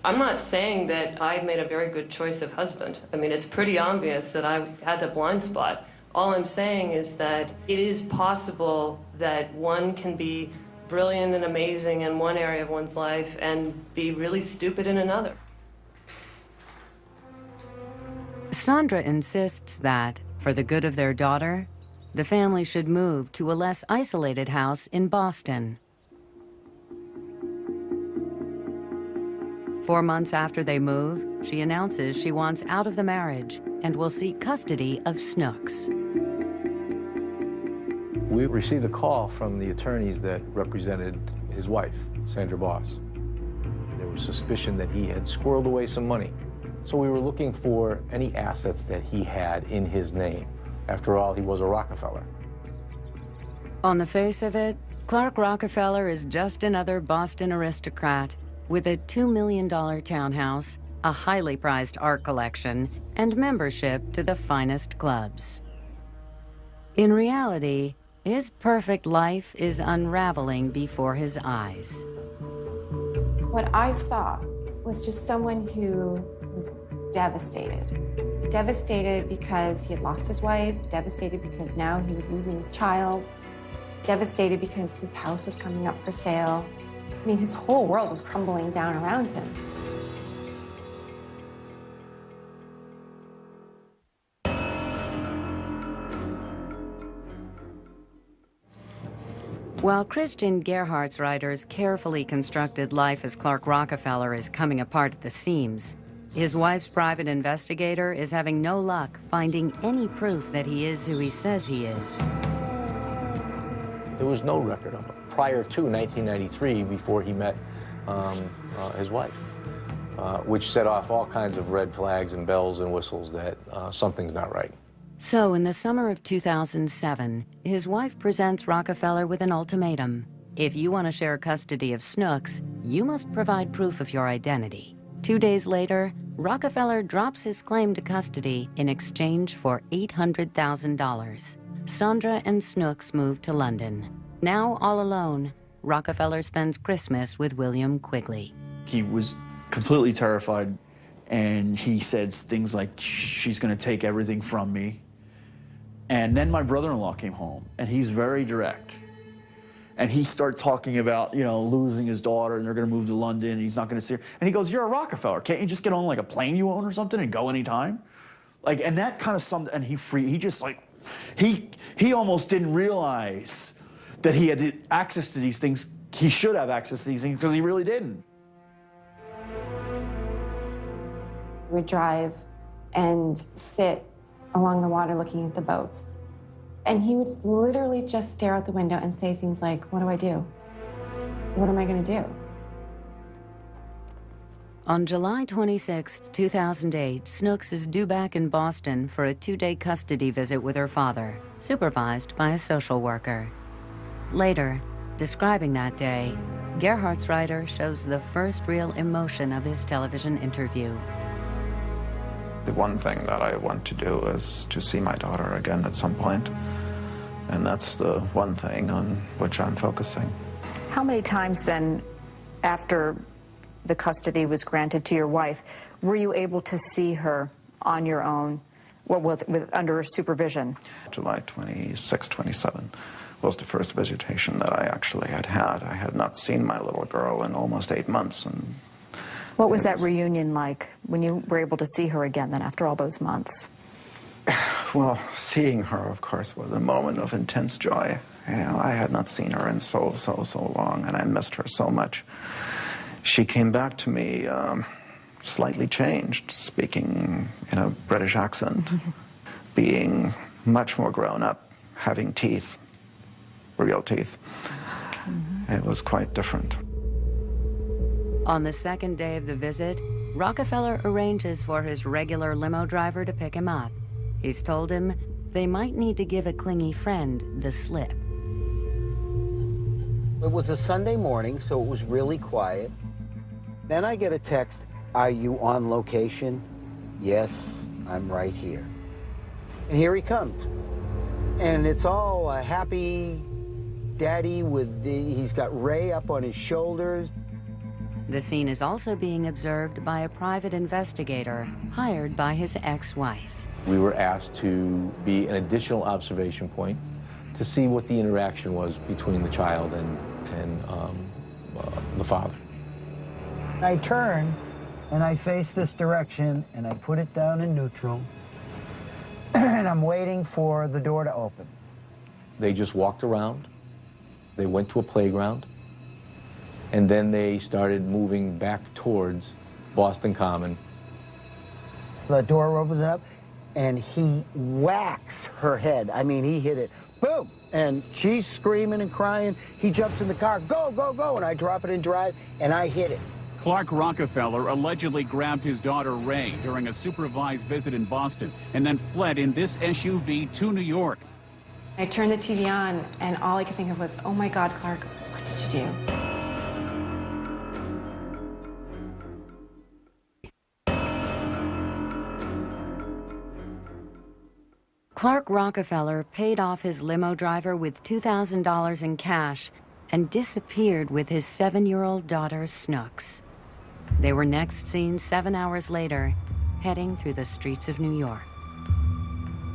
I'm not saying that I made a very good choice of husband. I mean, it's pretty obvious that I had a blind spot. All I'm saying is that it is possible that one can be brilliant and amazing in one area of one's life and be really stupid in another. Sandra insists that, for the good of their daughter, the family should move to a less isolated house in Boston. 4 months after they move, she announces she wants out of the marriage and will seek custody of Snooks. We received a call from the attorneys that represented his wife, Sandra Boss. There was suspicion that he had squirreled away some money. So we were looking for any assets that he had in his name. After all, he was a Rockefeller. On the face of it, Clark Rockefeller is just another Boston aristocrat with a $2 million townhouse, a highly prized art collection, and membership to the finest clubs. In reality, his perfect life is unraveling before his eyes. What I saw was just someone who was devastated. Devastated because he had lost his wife, devastated because now he was losing his child, devastated because his house was coming up for sale. I mean, his whole world was crumbling down around him. While Christian Gerhardt's writer's carefully constructed life as Clark Rockefeller is coming apart at the seams, his wife's private investigator is having no luck finding any proof that he is who he says he is. There was no record of him prior to 1993, before he met his wife, which set off all kinds of red flags and bells and whistles that something's not right. So in the summer of 2007, his wife presents Rockefeller with an ultimatum. If you want to share custody of Snooks, you must provide proof of your identity. 2 days later, Rockefeller drops his claim to custody in exchange for $800,000. Sandra and Snooks move to London. Now all alone, Rockefeller spends Christmas with William Quigley. He was completely terrified, and he said things like, "She's going to take everything from me." And then my brother-in-law came home, and he's very direct. And he started talking about, you know, losing his daughter, and they're going to move to London, and he's not going to see her. And he goes, "You're a Rockefeller. Can't you just get on like a plane you own or something and go anytime?" Like, and that kind of summed, and he just like, he almost didn't realize that he had access to these things. He should have access to these things because he really didn't. We would drive and sit along the water looking at the boats. And he would literally just stare out the window and say things like, "What do I do? What am I going to do?" On July 26, 2008, Snooks is due back in Boston for a 2-day custody visit with her father, supervised by a social worker. Later, describing that day, Gerhardt's writer shows the first real emotion of his television interview. The one thing that I want to do is to see my daughter again at some point, and that's the one thing on which I'm focusing. How many times then, after the custody was granted to your wife, were you able to see her on your own, well, with under supervision? July 26, 27 was the first visitation that I actually had. I had not seen my little girl in almost 8 months, and What was that reunion like when you were able to see her again then after all those months? Well, seeing her, of course, was a moment of intense joy. You know, I had not seen her in so long, and I missed her so much. She came back to me slightly changed, speaking in a British accent, being much more grown up, having teeth, real teeth. It was quite different. On the second day of the visit, Rockefeller arranges for his regular limo driver to pick him up. He's told him they might need to give a clingy friend the slip. It was a Sunday morning, so it was really quiet. Then I get a text, "Are you on location?" "Yes, I'm right here." And here he comes. And it's all a happy daddy with he's got Ray up on his shoulders. The scene is also being observed by a private investigator hired by his ex-wife. We were asked to be an additional observation point to see what the interaction was between the child and the father. I turn and I face this direction and I put it down in neutral and I'm waiting for the door to open. They just walked around, they went to a playground, and then they started moving back towards Boston Common. The door opens up and he whacks her head. I mean, he hit it, boom! And she's screaming and crying. He jumps in the car, go, go, go, and I drop it in drive and I hit it. Clark Rockefeller allegedly grabbed his daughter Ray during a supervised visit in Boston and then fled in this SUV to New York. I turned the TV on and all I could think of was, oh my God, Clark, what did you do? Clark Rockefeller paid off his limo driver with $2,000 in cash and disappeared with his 7-year-old daughter, Snooks. They were next seen 7 hours later, heading through the streets of New York.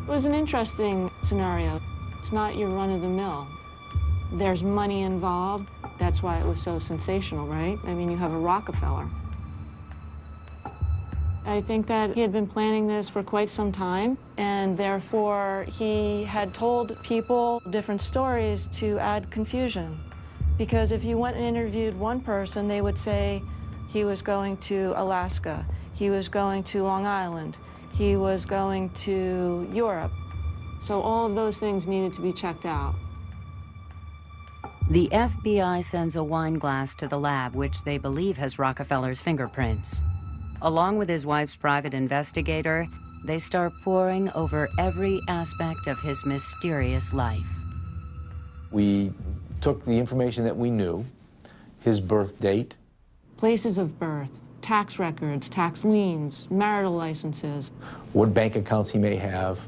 It was an interesting scenario. It's not your run-of-the-mill. There's money involved. That's why it was so sensational, right? I mean, you have a Rockefeller. I think that he had been planning this for quite some time, and therefore he had told people different stories to add confusion. Because if you went and interviewed one person, they would say he was going to Alaska, he was going to Long Island, he was going to Europe. So all of those things needed to be checked out. The FBI sends a wine glass to the lab, which they believe has Rockefeller's fingerprints. Along with his wife's private investigator, they start poring over every aspect of his mysterious life. We took the information that we knew, his birth date, Places of birth, tax records, tax liens, marital licenses. what bank accounts he may have,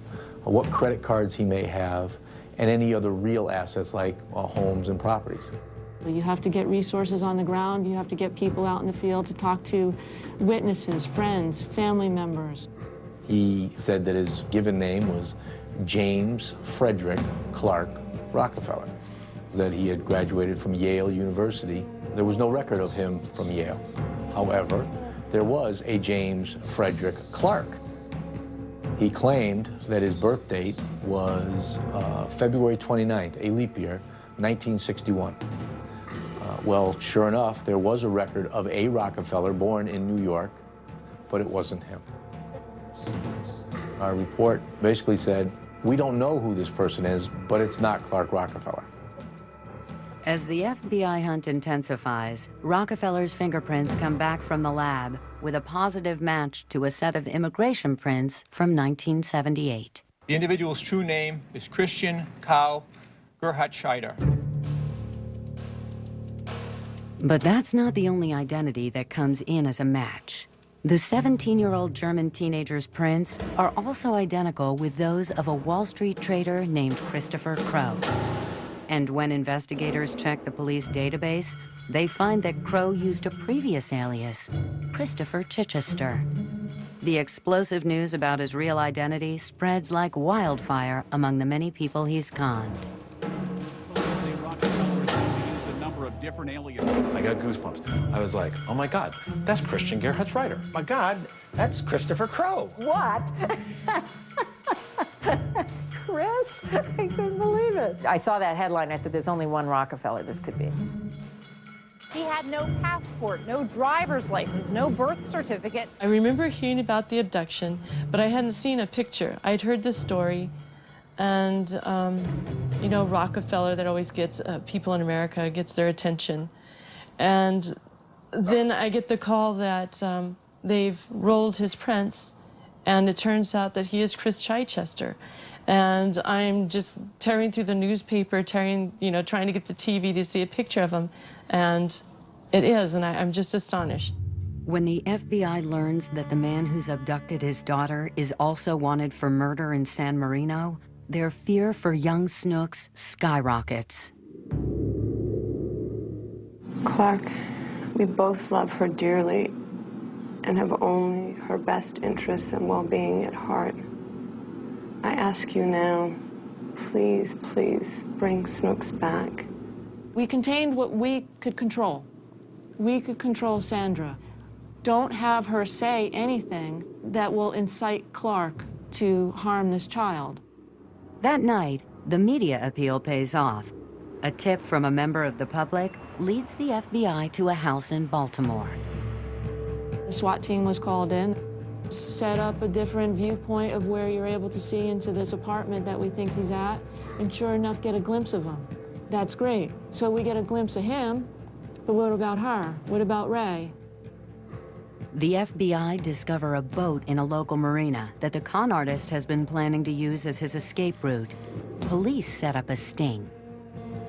what credit cards he may have, and any other real assets like homes and properties. You have to get resources on the ground. You have to get people out in the field to talk to witnesses, friends, family members. He said that his given name was James Frederick Clark Rockefeller, that he had graduated from Yale University. There was no record of him from Yale. However, there was a James Frederick Clark. He claimed that his birth date was February 29th, a leap year, 1961. Well, sure enough, there was a record of a Rockefeller born in New York, but it wasn't him. Our report basically said, we don't know who this person is, but it's not Clark Rockefeller. As the FBI hunt intensifies, Rockefeller's fingerprints come back from the lab with a positive match to a set of immigration prints from 1978. The individual's true name is Christian Karl Gerhard Scheider. But that's not the only identity that comes in as a match. The 17-year-old German teenager's prints are also identical with those of a Wall Street trader named Christopher Crowe. And when investigators check the police database, they find that Crowe used a previous alias, Christopher Chichester. The explosive news about his real identity spreads like wildfire among the many people he's conned. different aliases. I got goosebumps. I was like, oh my God, that's Christian Gerhardt-Schreiter. My God, that's Christopher Crowe. What? Chris? I couldn't believe it. I saw that headline. I said, there's only one Rockefeller this could be. He had no passport, no driver's license, no birth certificate. I remember hearing about the abduction, but I hadn't seen a picture. I'd heard the story, and you know, Rockefeller, that always gets people in America, gets their attention. And then I get the call that they've rolled his prints, and it turns out that he is Chris Chichester. And I'm just tearing through the newspaper, trying to get the TV to see a picture of him. And it is, and I'm just astonished. When the FBI learns that the man who's abducted his daughter is also wanted for murder in San Marino, their fear for young Snooks skyrockets. Clark, we both love her dearly and have only her best interests and well-being at heart. I ask you now, please, please bring Snooks back. We contained what we could control. We could control Sandra. Don't have her say anything that will incite Clark to harm this child. That night, the media appeal pays off. A tip from a member of the public leads the FBI to a house in Baltimore. The SWAT team was called in, set up a different viewpoint of where you're able to see into this apartment that we think he's at, and sure enough, get a glimpse of him. That's great. So we get a glimpse of him, but what about her? What about Ray? The FBI discover a boat in a local marina that the con artist has been planning to use as his escape route. Police set up a sting.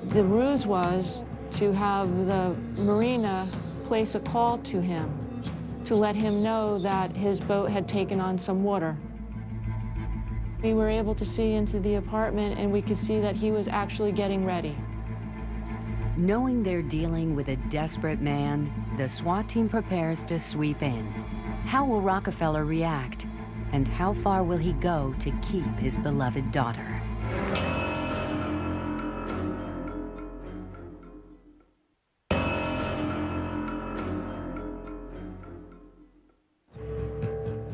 The ruse was to have the marina place a call to him to let him know that his boat had taken on some water. We were able to see into the apartment, and we could see that he was actually getting ready. Knowing they're dealing with a desperate man, the SWAT team prepares to sweep in. How will Rockefeller react? And how far will he go to keep his beloved daughter?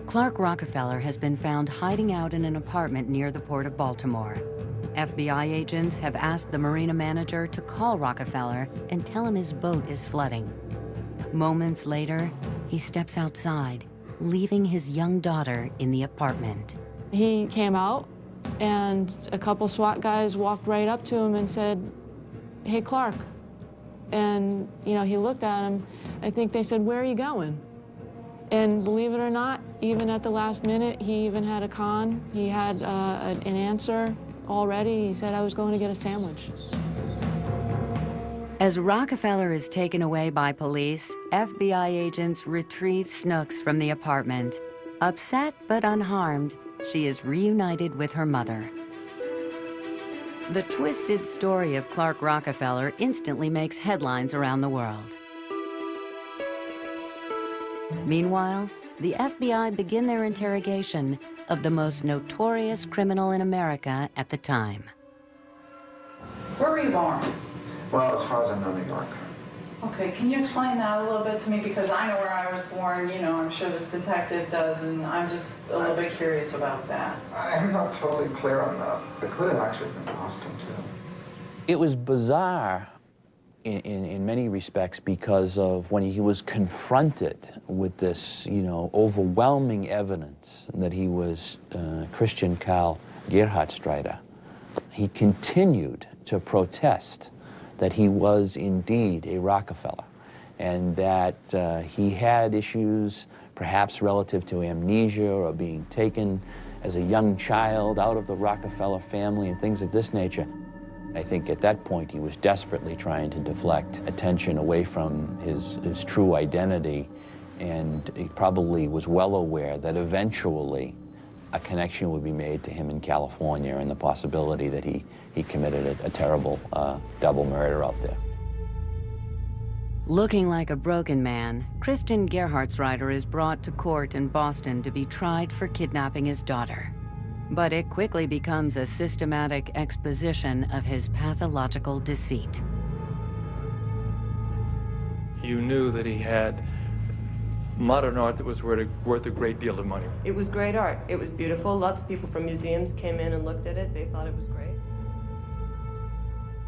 Clark Rockefeller has been found hiding out in an apartment near the Port of Baltimore. FBI agents have asked the marina manager to call Rockefeller and tell him his boat is flooding. Moments later, he steps outside, leaving his young daughter in the apartment. He came out, and a couple SWAT guys walked right up to him and said, "Hey, Clark." And, he looked at him. I think they said, "Where are you going?" And believe it or not, even at the last minute, he even had a con. He had an answer already. He said, "I was going to get a sandwich." As Rockefeller is taken away by police, FBI agents retrieve Snooks from the apartment. Upset but unharmed, she is reunited with her mother. The twisted story of Clark Rockefeller instantly makes headlines around the world. Meanwhile, the FBI begin their interrogation of the most notorious criminal in America at the time. Where were you born? Well, as far as I know, New York. Okay, can you explain that a little bit to me? Because I know where I was born, I'm sure this detective does, and I'm just a little bit curious about that. I'm not totally clear on that. It could have actually been Boston, too. It was bizarre in many respects because of when he was confronted with this, overwhelming evidence that he was Christian Karl Gerhardt-Schreiter. He continued to protest that he was indeed a Rockefeller and that he had issues perhaps relative to amnesia or being taken as a young child out of the Rockefeller family and things of this nature. I think at that point he was desperately trying to deflect attention away from his true identity, and he probably was well aware that eventually a connection would be made to him in California and the possibility that he committed a terrible double murder out there. Looking like a broken man, Christian Gerhardt-Schreiter is brought to court in Boston to be tried for kidnapping his daughter. But it quickly becomes a systematic exposition of his pathological deceit. you knew that he had modern art that was worth a great deal of money. It was great art. It was beautiful. Lots of people from museums came in and looked at it. They thought it was great.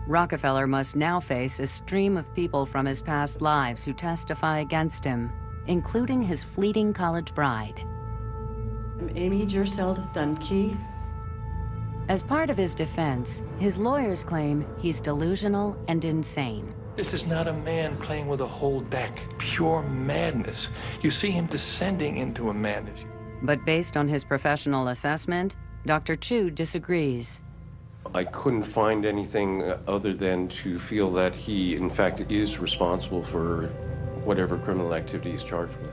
Rockefeller must now face a stream of people from his past lives who testify against him, including his fleeting college bride. I'm Amy Gerseld Dunkey. As part of his defense, his lawyers claim he's delusional and insane. This is not a man playing with a whole deck. Pure madness. You see him descending into a madness. But based on his professional assessment, Dr. Chu disagrees. I couldn't find anything other than to feel that he, in fact, is responsible for whatever criminal activity he's charged with.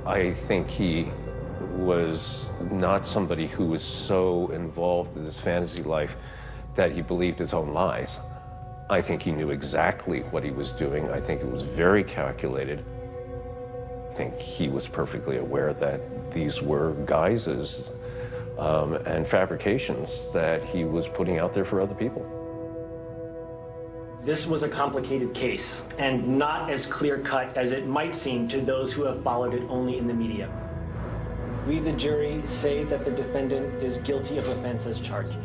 I think he was not somebody who was so involved in this fantasy life that he believed his own lies. I think he knew exactly what he was doing. I think it was very calculated. I think he was perfectly aware that these were guises and fabrications that he was putting out there for other people. This was a complicated case and not as clear-cut as it might seem to those who have followed it only in the media. We, the jury, say that the defendant is guilty of offense as charged.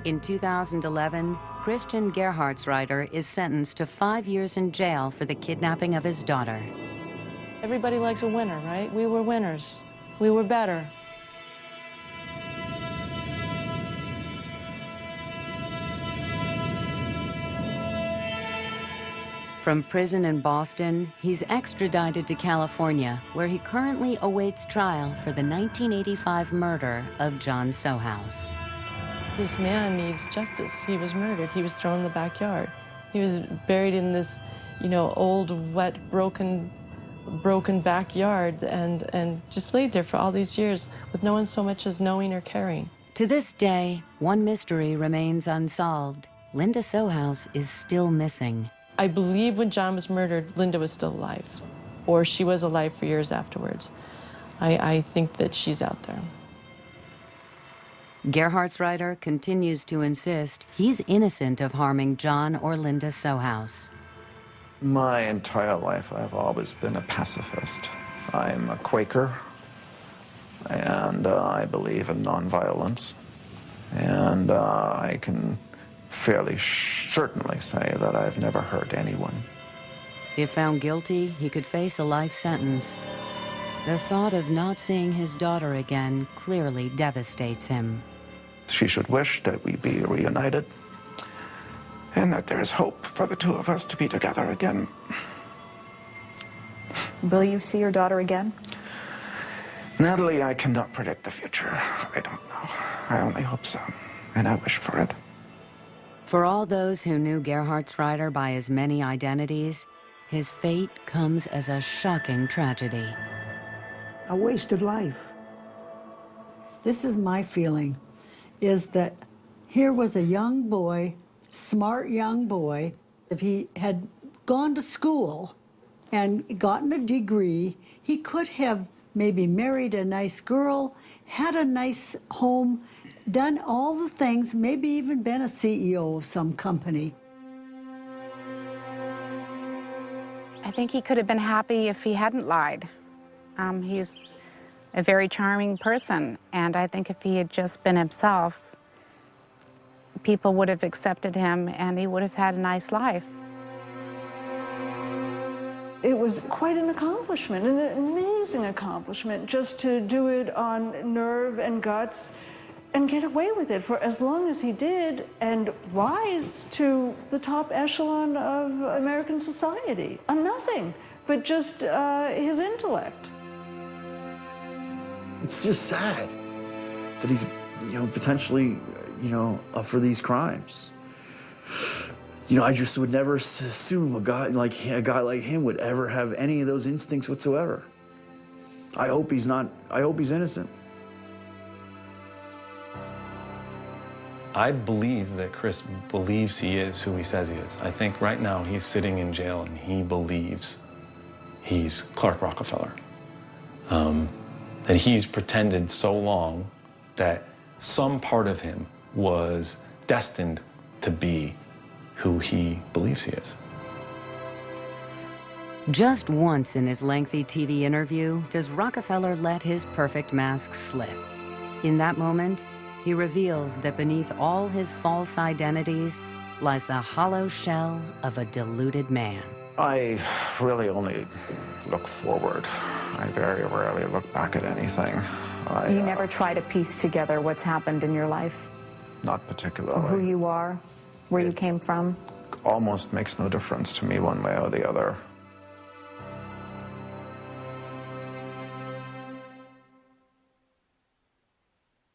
In 2011, Christian Gerhardsreiter is sentenced to 5 years in jail for the kidnapping of his daughter. Everybody likes a winner, right? We were winners. We were better. From prison in Boston, he's extradited to California, where he currently awaits trial for the 1985 murder of John Sohouse. This man needs justice. He was murdered. He was thrown in the backyard. He was buried in this, old, wet, broken backyard and just laid there for all these years with no one so much as knowing or caring. To this day, one mystery remains unsolved. Linda Sohouse is still missing. I believe when John was murdered, Linda was still alive, or she was alive for years afterwards. I think that she's out there. Gerhardsreiter continues to insist he's innocent of harming John or Linda Sohouse. My entire life, I've always been a pacifist. I'm a Quaker, and I believe in nonviolence, and I can fairly certainly say that I've never hurt anyone. If found guilty, he could face a life sentence. The thought of not seeing his daughter again clearly devastates him. She should wish that we be reunited, and that there is hope for the two of us to be together again. Will you see your daughter again? Natalie, I cannot predict the future. I don't know. I only hope so, and I wish for it. For all those who knew Gerhardsreiter by his many identities, his fate comes as a shocking tragedy. A wasted life. This is my feeling, is that here was a young boy, smart young boy. If he had gone to school and gotten a degree, he could have maybe married a nice girl, had a nice home, done all the things, maybe even been a CEO of some company. I think he could have been happy if he hadn't lied. He's a very charming person, and I think if he had just been himself, people would have accepted him and he would have had a nice life. It was quite an accomplishment, an amazing accomplishment, just to do it on nerve and guts and get away with it for as long as he did and rise to the top echelon of American society on nothing but just his intellect. It's just sad that he's, potentially, up for these crimes. I just would never assume a guy like him would ever have any of those instincts whatsoever. I hope he's innocent. I believe that Chris believes he is who he says he is. I think right now he's sitting in jail and he believes he's Clark Rockefeller. That he's pretended so long that some part of him was destined to be who he believes he is. Just once in his lengthy TV interview does Rockefeller let his perfect mask slip. In that moment, he reveals that beneath all his false identities lies the hollow shell of a deluded man. I really only look forward. I very rarely look back at anything. You never try to piece together what's happened in your life? Not particularly. Or who you are, where you came from? Almost makes no difference to me one way or the other.